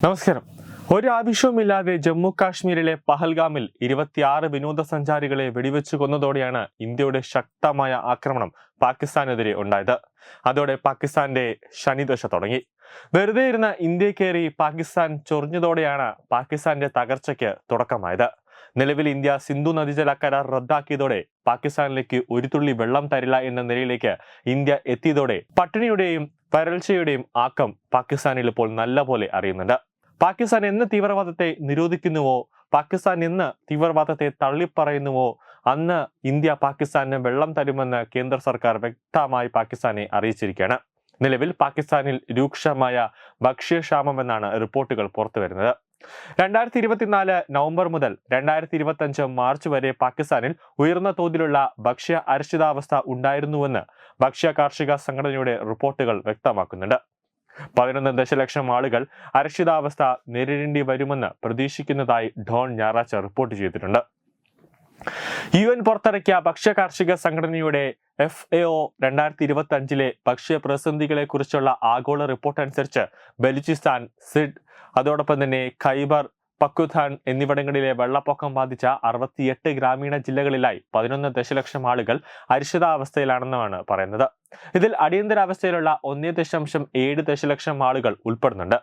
നമസ്കാരം. ഒരു ആവശ്യവുമില്ലാതെ ജമ്മു കാശ്മീരിലെ പഹൽഗാമിൽ 26 വിനോദസഞ്ചാരികളെ വെടിവെച്ചു കൊന്നതോടെയാണ് ഇന്ത്യയുടെ ശക്തമായ ആക്രമണം പാകിസ്ഥാനെതിരെ ഉണ്ടായത്. അതോടെ പാകിസ്ഥാന്റെ ശനിദശ തുടങ്ങി. വെറുതെ ഇരുന്ന ഇന്ത്യ കയറി പാകിസ്ഥാൻ ചൊറിഞ്ഞതോടെയാണ് പാകിസ്ഥാന്റെ തകർച്ചയ്ക്ക് തുടക്കമായത്. നിലവിൽ ഇന്ത്യ സിന്ധു നദീജല കരാർ റദ്ദാക്കിയതോടെ പാകിസ്ഥാനിലേക്ക് ഒരു തുള്ളി വെള്ളം തരില്ല എന്ന നിലയിലേക്ക് ഇന്ത്യ എത്തിയതോടെ പട്ടിണിയുടെയും വരൾച്ചയുടെയും ആക്കം പാകിസ്ഥാനിൽ ഇപ്പോൾ നല്ലപോലെ അറിയുന്നുണ്ട്. പാകിസ്ഥാൻ എന്ന് തീവ്രവാദത്തെ നിരോധിക്കുന്നുവോ, പാകിസ്ഥാൻ എന്ന് തീവ്രവാദത്തെ തള്ളിപ്പറയുന്നുവോ, അന്ന് ഇന്ത്യ പാകിസ്ഥാന് വെള്ളം തരുമെന്ന് കേന്ദ്ര സർക്കാർ വ്യക്തമായി പാകിസ്ഥാനെ അറിയിച്ചിരിക്കുകയാണ്. നിലവിൽ പാകിസ്ഥാനിൽ രൂക്ഷമായ ഭക്ഷ്യക്ഷാമമെന്നാണ് റിപ്പോർട്ടുകൾ പുറത്തുവരുന്നത്. 2024 നവംബർ മുതൽ 2025 മാർച്ച് വരെ പാകിസ്ഥാനിൽ ഉയർന്ന തോതിലുള്ള ഭക്ഷ്യ അരക്ഷിതാവസ്ഥ ഉണ്ടായിരുന്നുവെന്ന് ഭക്ഷ്യ കാർഷിക സംഘടനയുടെ റിപ്പോർട്ടുകൾ വ്യക്തമാക്കുന്നുണ്ട്. 11 ദശലക്ഷം ആളുകൾ അരക്ഷിതാവസ്ഥ നേരിടേണ്ടി വരുമെന്ന് പ്രതീക്ഷിക്കുന്നതായി ഡോൺ ഞായറാഴ്ച റിപ്പോർട്ട് ചെയ്തിട്ടുണ്ട്. UN പുറത്തിറക്കിയ ഭക്ഷ്യ കാർഷിക സംഘടനയുടെ FAO 2025 ഭക്ഷ്യ പ്രതിസന്ധികളെ കുറിച്ചുള്ള ആഗോള റിപ്പോർട്ട് അനുസരിച്ച് ബലൂചിസ്ഥാൻ, സിഡ്, അതോടൊപ്പം തന്നെ ഖൈബർ പക്തുൻഖ്വ എന്നിവിടങ്ങളിലെ വെള്ളപ്പൊക്കം ബാധിച്ച 68 ഗ്രാമീണ ജില്ലകളിലായി 11 ദശലക്ഷം ആളുകൾ അരിശിതാവസ്ഥയിലാണെന്നാണ് പറയുന്നത്. ഇതിൽ അടിയന്തരാവസ്ഥയിലുള്ള 1.7 ദശലക്ഷം ആളുകൾ ഉൾപ്പെടുന്നുണ്ട്.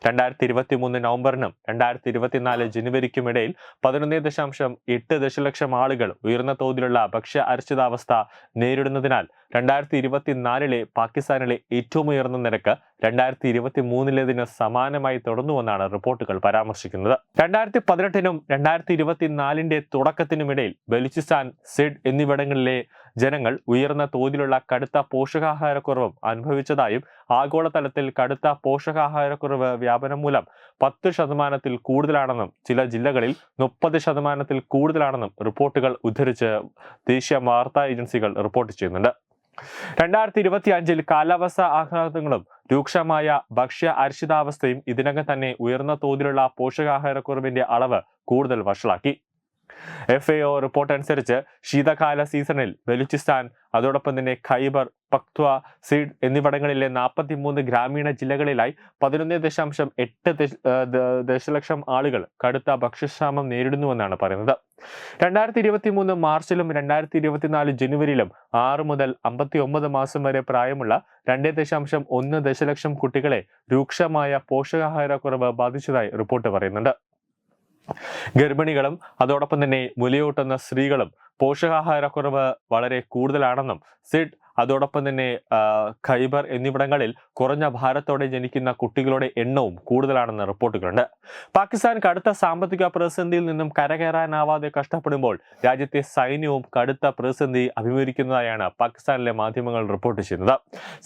2023 നവംബറിനും 2024 ജനുവരിക്കും ഇടയിൽ 11.8 ദശലക്ഷം ആളുകൾ ഉയർന്ന തോതിലുള്ള ഭക്ഷ്യ അരക്ഷിതാവസ്ഥ നേരിടുന്നതിനാൽ 2024 പാകിസ്ഥാനിലെ ഏറ്റവും ഉയർന്ന നിരക്ക് 2023 സമാനമായി തുടർന്നുവെന്നാണ് റിപ്പോർട്ടുകൾ പരാമർശിക്കുന്നത്. 2018 2024 തുടക്കത്തിനുമിടയിൽ ബലൂചിസ്ഥാൻ, സിഡ് എന്നിവിടങ്ങളിലെ ജനങ്ങൾ ഉയർന്ന തോതിലുള്ള കടുത്ത പോഷകാഹാരക്കുറവും അനുഭവിച്ചതായും ആഗോളതലത്തിൽ കടുത്ത പോഷകാഹാരക്കുറവ് വ്യാപനം മൂലം 10% കൂടുതലാണെന്നും ചില ജില്ലകളിൽ 30% കൂടുതലാണെന്നും റിപ്പോർട്ടുകൾ ഉദ്ധരിച്ച് ദേശീയ വാർത്താ ഏജൻസികൾ റിപ്പോർട്ട് ചെയ്യുന്നുണ്ട്. 2025 കാലാവസ്ഥാ ആഘാതങ്ങളും രൂക്ഷമായ ഭക്ഷ്യ അരക്ഷിതാവസ്ഥയും ഇതിനകം തന്നെ ഉയർന്ന തോതിലുള്ള പോഷകാഹാരക്കുറവിന്റെ അളവ് കൂടുതൽ വഷളാക്കി. FAO റിപ്പോർട്ട് അനുസരിച്ച് ശീതകാല സീസണിൽ ബലൂചിസ്ഥാൻ, അതോടൊപ്പം തന്നെ ഖൈബർ പക്തുൻഖ്വ, സിഡ് എന്നിവിടങ്ങളിലെ 43 ഗ്രാമീണ ജില്ലകളിലായി 11.8 ദശലക്ഷം ആളുകൾ കടുത്ത ഭക്ഷ്യക്ഷാമം നേരിടുന്നുവെന്നാണ് പറയുന്നത്. 2023 മാർച്ചിലും 2024 ജനുവരിയിലും 6 മുതൽ 59 മാസം വരെ പ്രായമുള്ള 2.1 ദശലക്ഷം കുട്ടികളെ രൂക്ഷമായ പോഷകാഹാരക്കുറവ് ബാധിച്ചതായി റിപ്പോർട്ട് പറയുന്നുണ്ട്. ഗർഭിണികളും അതോടൊപ്പം തന്നെ മുലയൂട്ടുന്ന സ്ത്രീകളും പോഷകാഹാരക്കുറവ് വളരെ കൂടുതലാണെന്നും സിഡ്, അതോടൊപ്പം തന്നെ ഖൈബർ എന്നിവിടങ്ങളിൽ കുറഞ്ഞ ഭാരത്തോടെ ജനിക്കുന്ന കുട്ടികളുടെ എണ്ണവും കൂടുതലാണെന്ന് റിപ്പോർട്ടുകളുണ്ട്. പാകിസ്ഥാൻ കടുത്ത സാമ്പത്തിക പ്രതിസന്ധിയിൽ നിന്നും കരകയറാനാവാതെ കഷ്ടപ്പെടുമ്പോൾ രാജ്യത്തെ സൈന്യവും കടുത്ത പ്രതിസന്ധി അഭിമുഖീകരിക്കുന്നതായാണ് പാകിസ്ഥാനിലെ മാധ്യമങ്ങൾ റിപ്പോർട്ട് ചെയ്യുന്നത്.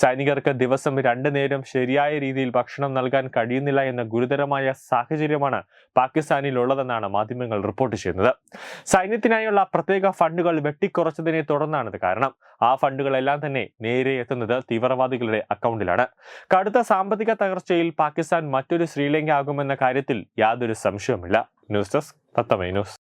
സൈനികർക്ക് ദിവസം 2 നേരം ശരിയായ രീതിയിൽ ഭക്ഷണം നൽകാൻ കഴിയുന്നില്ല എന്ന ഗുരുതരമായ സാഹചര്യമാണ് പാകിസ്ഥാനിലുള്ളതെന്നാണ് മാധ്യമങ്ങൾ റിപ്പോർട്ട് ചെയ്യുന്നത്. സൈന്യത്തിനായുള്ള പ്രത്യേക ഫണ്ടുകൾ വെട്ടിക്കുറച്ചതിനെ തുടർന്നാണിത് കാരണം. ആ ഫണ്ടുകളെല്ലാം തന്നെ നേരെ എത്തുന്നത് തീവ്രവാദികളുടെ അക്കൗണ്ടിലാണ്. കടുത്ത സാമ്പത്തിക തകർച്ചയിൽ പാകിസ്ഥാൻ മറ്റൊരു ശ്രീലങ്ക ആകുമെന്ന കാര്യത്തിൽ യാതൊരു സംശയവുമില്ല. ന്യൂസ് ഡെസ്ക് തത്വമൈ ന്യൂസ്.